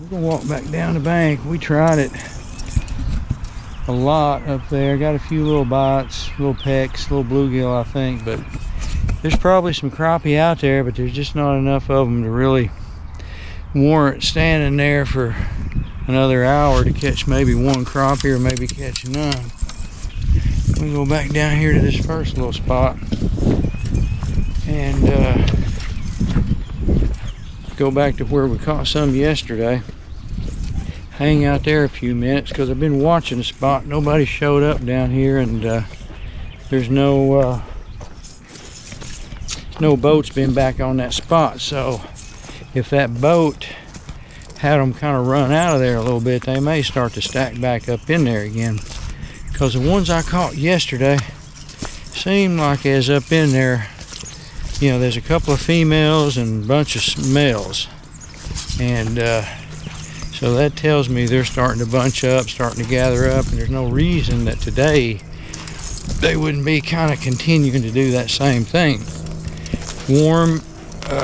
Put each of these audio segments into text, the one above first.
We're gonna walk back down the bank. We tried it a lot up there. Got a few little bites, little pecks, little bluegill, I think, but there's probably some crappie out there, but there's just not enough of them to really warrant standing there for another hour to catch maybe one crappie or maybe catch none. We go back down here to this first little spot and go back to where we caught some yesterday. Hang out there a few minutes because I've been watching the spot. Nobody showed up down here, and there's no boats been back on that spot. So if that boat had them kind of run out of there a little bit, they may start to stack back up in there again, because the ones I caught yesterday seemed like as up in there, you know, there's a couple of females and a bunch of males, and so that tells me they're starting to bunch up, starting to gather up, and there's no reason that today they wouldn't be kind of continuing to do that same thing. Warm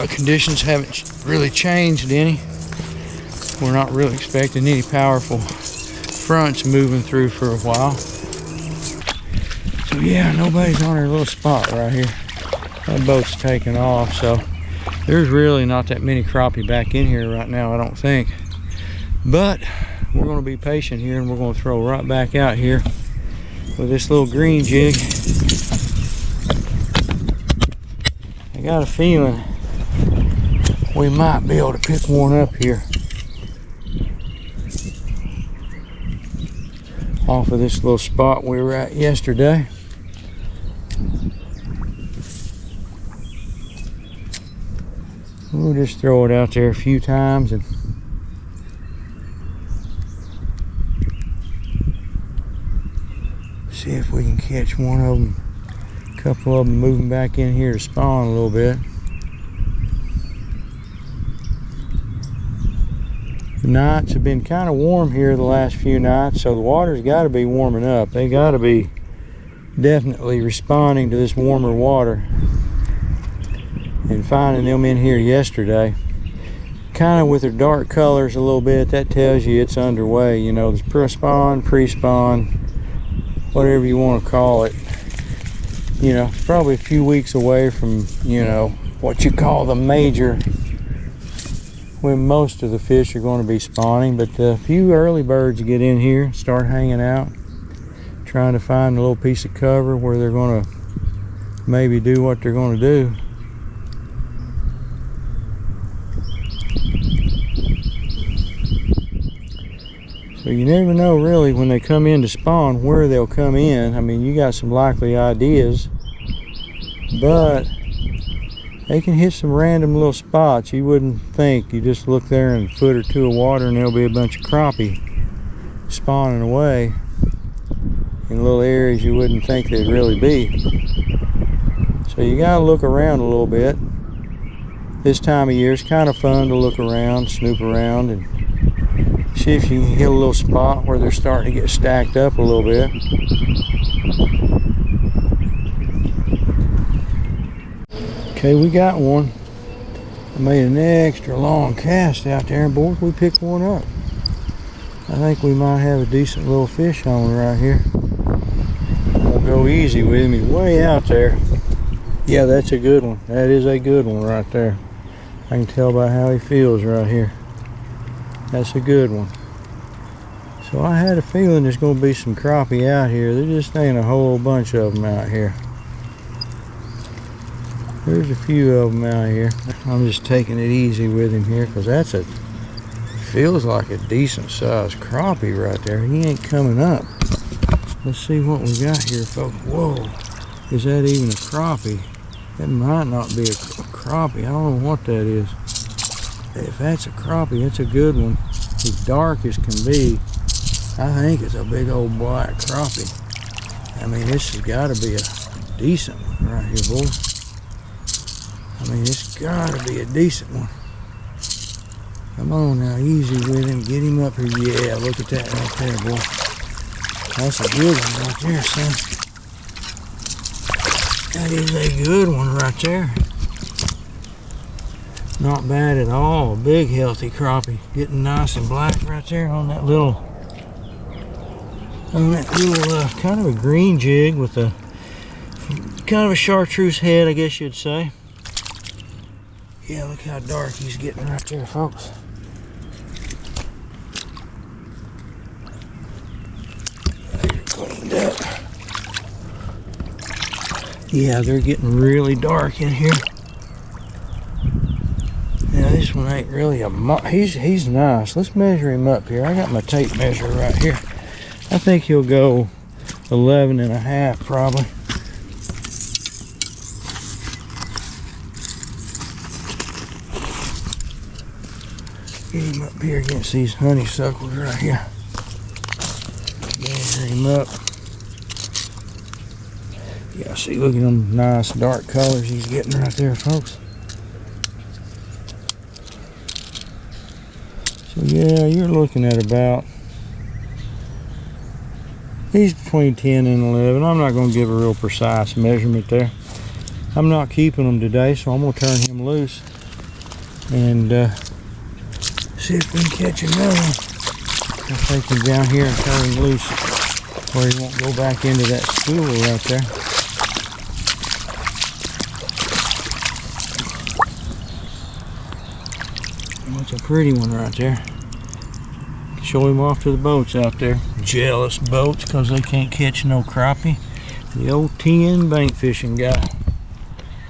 conditions haven't really changed any. We're not really expecting any powerful fronts moving through for a while. So yeah, nobody's on their little spot right here. That boat's taking off, so there's really not that many crappie back in here right now, I don't think. But we're going to be patient here, and we're going to throw right back out here with this little green jig. I got a feeling we might be able to pick one up here off of this little spot we were at yesterday. We'll just throw it out there a few times and see if we can catch one of them. A couple of them moving back in here to spawn a little bit. The nights have been kind of warm here the last few nights, so the water's got to be warming up. They got to be definitely responding to this warmer water. And finding them in here yesterday, kind of with their dark colors a little bit, that tells you it's underway. You know, there's pre-spawn, whatever you want to call it. You know, it's probably a few weeks away from, you know, what you call the major, when most of the fish are going to be spawning. But a few early birds get in here, start hanging out, trying to find a little piece of cover where they're going to maybe do what they're going to do. So you never know really when they come in to spawn where they'll come in. I mean, you got some likely ideas, but they can hit some random little spots you wouldn't think. You just look there in a foot or two of water and there'll be a bunch of crappie spawning away in little areas you wouldn't think they'd really be. So you gotta look around a little bit. This time of year it's kind of fun to look around, snoop around, and see if you can hit a little spot where they're starting to get stacked up a little bit. Okay, we got one. I made an extra long cast out there, and boys, we picked one up. I think we might have a decent little fish on right here. I'll go easy with him. He's way out there. Yeah, that's a good one. That is a good one right there. I can tell by how he feels right here. That's a good one. So I had a feeling there's going to be some crappie out here. There just ain't a whole bunch of them out here. There's a few of them out here. I'm just taking it easy with him here, because that's feels like a decent sized crappie right there. He ain't coming up. Let's see what we got here, folks. Whoa, is that even a crappie? That might not be a crappie. I don't know what that is. If that's a crappie, that's a good one. As dark as can be. I think it's a big old black crappie. I mean, this has got to be a decent one right here, boys. I mean, it's got to be a decent one. Come on now, easy with him. Get him up here. Yeah, look at that right there, boy. That's a good one right there, son. That is a good one right there. Not bad at all. Big healthy crappie. Getting nice and black right there on that little kind of a green jig with a kind of a chartreuse head, I guess you'd say. Yeah, look how dark he's getting right there, folks. Cleaned up. Yeah, they're getting really dark in here. Now this one ain't really a he's nice. Let's measure him up here. I got my tape measure right here. I think he'll go 11.5 probably. Get him up here against these honeysuckles right here. Measure him up. Yeah, see, look at them nice dark colors he's getting right there, folks. So yeah, you're looking at about, he's between 10 and 11. I'm not going to give a real precise measurement there. I'm not keeping them today, so I'm going to turn him loose and see if we can catch another one. I'll take him down here and turn him loose where he won't go back into that school right there. That's a pretty one right there. Show him off to the boats out there. Jealous boats because they can't catch no crappie. The old 10 bank fishing guy.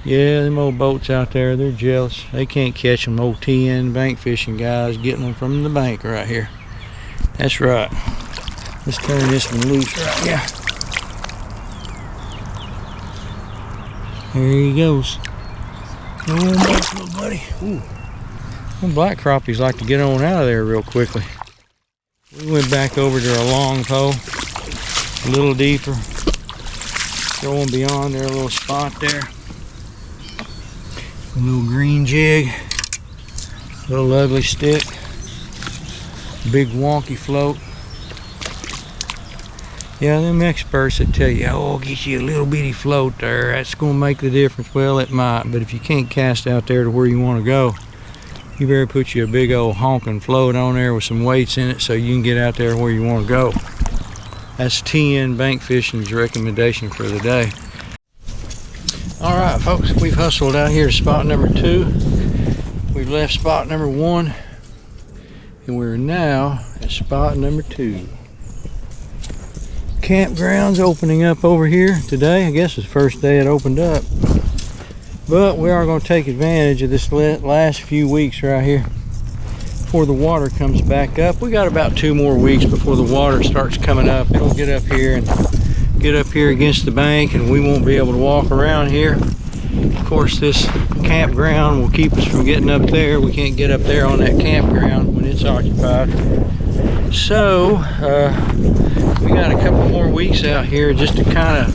Yeah, them old boats out there, they're jealous. They can't catch them. Old 10 bank fishing guys getting them from the bank right here. That's right. Let's turn this one loose right here. There he goes. Oh, nice little buddy. Ooh. Them black crappies like to get on out of there real quickly. We went back over to our long pole, a little deeper, going beyond their little spot there. A little green jig, little ugly stick, big wonky float. Yeah, them experts that tell you, oh, get you a little bitty float there, that's going to make the difference. Well, it might, but if you can't cast out there to where you want to go, you better put you a big old honking float on there with some weights in it so you can get out there where you want to go. That's 10 bank fishing's recommendation for the day. All right, folks, we've hustled out here to spot number 2. We've left spot number 1, and we're now at spot number 2. Campground's opening up over here today. I guess it's the first day it opened up. But we are going to take advantage of this last few weeks right here before the water comes back up. We got about 2 more weeks before the water starts coming up. It'll get up here and get up here against the bank, and we won't be able to walk around here. Of course, this campground will keep us from getting up there. We can't get up there on that campground when it's occupied. So we got a couple more weeks out here just to kind of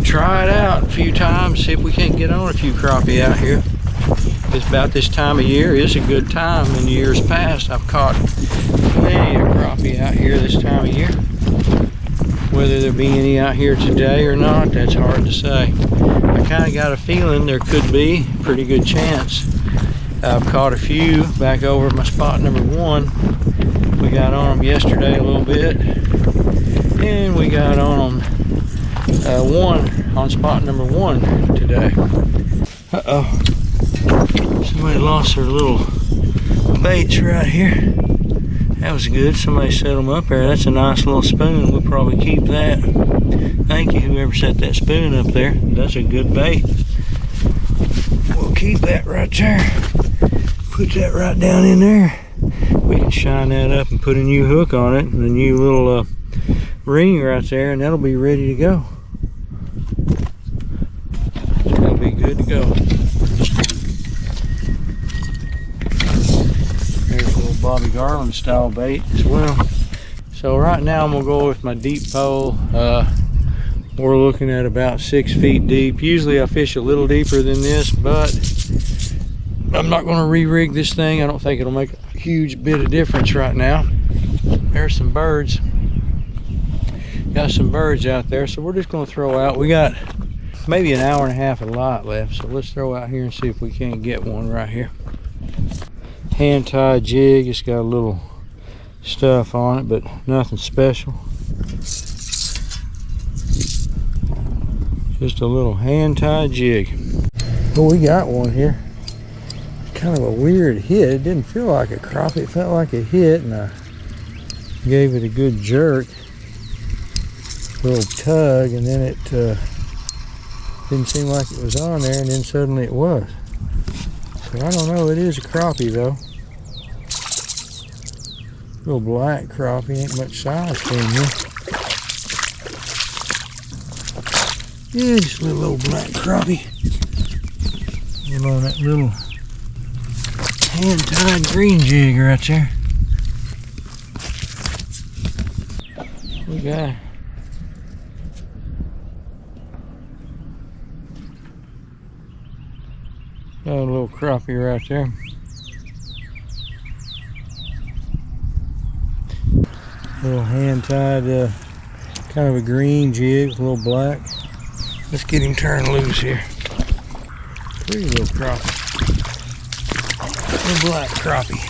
try it out a few times, see if we can't get on a few crappie out here. It's about this time of year. It's a good time. In years past, I've caught plenty of crappie out here this time of year. Whether there be any out here today or not, that's hard to say. I kind of got a feeling there could be a pretty good chance. I've caught a few back over at my spot number 1. We got on them yesterday a little bit, and we got on them one on spot number 1 today. Uh-oh. Somebody lost their little baits right here. That was good. Somebody set them up there. That's a nice little spoon. We'll probably keep that. Thank you, whoever set that spoon up there. That's a good bait. We'll keep that right there. Put that right down in there. We can shine that up and put a new hook on it and a new little ring right there, and that'll be ready to go. That'll be good to go. There's a little Bobby Garland style bait as well. So right now I'm gonna go with my deep pole. We're looking at about 6 feet deep. Usually I fish a little deeper than this, but I'm not gonna re-rig this thing. I don't think it'll make a huge bit of difference right now. There's some birds. Got some birds out there, so we're just gonna throw out. We got maybe an hour and a half of light left, so let's throw out here and see if we can't get one right here. Hand tied jig. It's got a little stuff on it, but nothing special. Just a little hand tied jig. Oh, we got one here. Kind of a weird hit. It didn't feel like a crappie. It felt like a hit, and I gave it a good jerk, little tug, and then it didn't seem like it was on there, and then suddenly it was. So I don't know. It is a crappie though. Little black crappie. Ain't much size to him here. Yeah, just a little old black crappie. And on that little hand-tied green jig right there. We got a little crappie right there. Little hand-tied, kind of a green jig, a little black. Let's get him turned loose here. Pretty little crappie. Little black crappie.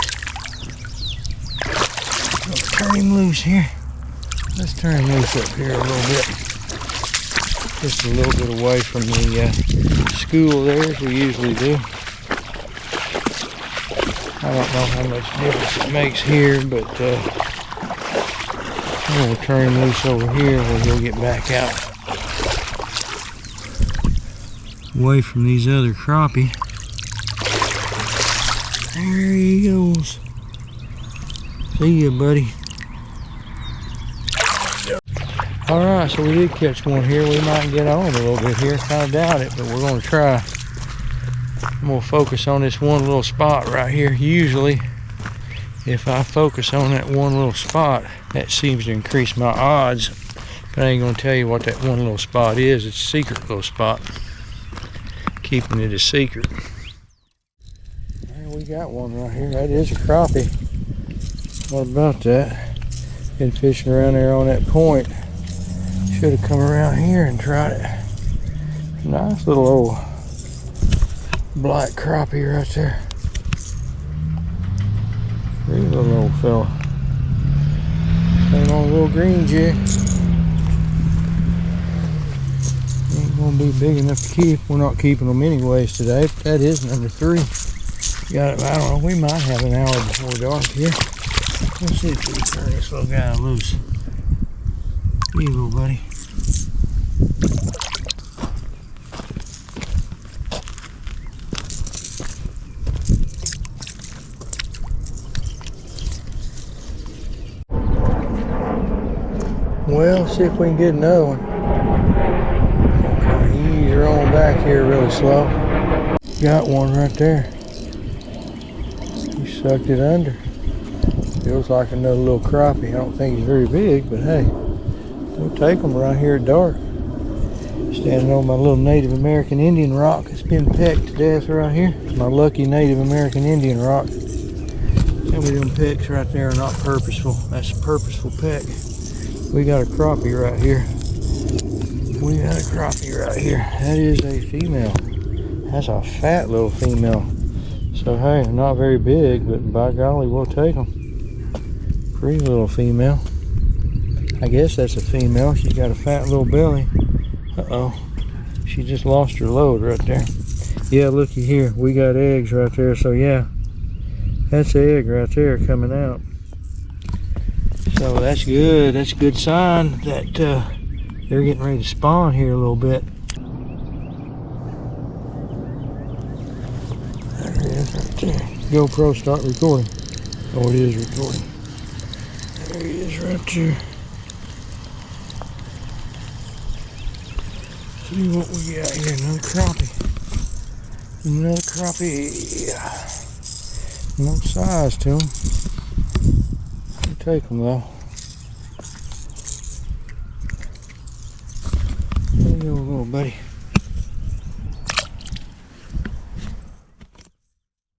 Let's turn him loose here. Let's turn him loose up here a little bit. Just a little bit away from the school there, as we usually do. I don't know how much difference it makes here, but I'm going to turn him loose over here where he'll get back out. Away from these other crappie. There he goes. See ya, buddy. Alright, so we did catch one here. We might get on a little bit here. Kind of doubt it, but we're going to try. I'm going to focus on this one little spot right here. Usually, if I focus on that one little spot, that seems to increase my odds. But I ain't going to tell you what that one little spot is. It's a secret little spot. Keeping it a secret. There we got one right here. That is a crappie. What about that? Been fishing around there on that point. Should have come around here and tried it. Nice little old black crappie right there. Pretty little old fella. And on a little green jig. Ain't gonna be big enough to keep. We're not keeping them anyways today. But that is number 3. Got it. I don't know. We might have an hour before dark here. Let's see if we can turn this little guy loose. Here you go, buddy. Well, see if we can get another one. Ease her on back here really slow. Got one right there. He sucked it under. Feels like another little crappie. I don't think he's very big, but hey, we'll take them right here at dark. Standing on my little Native American Indian rock. It's been pecked to death right here. My lucky Native American Indian rock. Tell me them pecks right there are not purposeful. That's a purposeful peck. We got a crappie right here. We got a crappie right here. That is a female. That's a fat little female. So hey, not very big, but by golly, we'll take them. Pretty little female. I guess that's a female. She's got a fat little belly. Uh-oh. She just lost her load right there. Yeah, looky here. We got eggs right there. So yeah, that's an egg right there coming out. So that's good. That's a good sign that they're getting ready to spawn here a little bit. There it is right there. GoPro, start recording. Oh, it is recording. There he is right there. See what we got here. Another crappie. Another crappie. No size to them. Take them though. There you go, little buddy.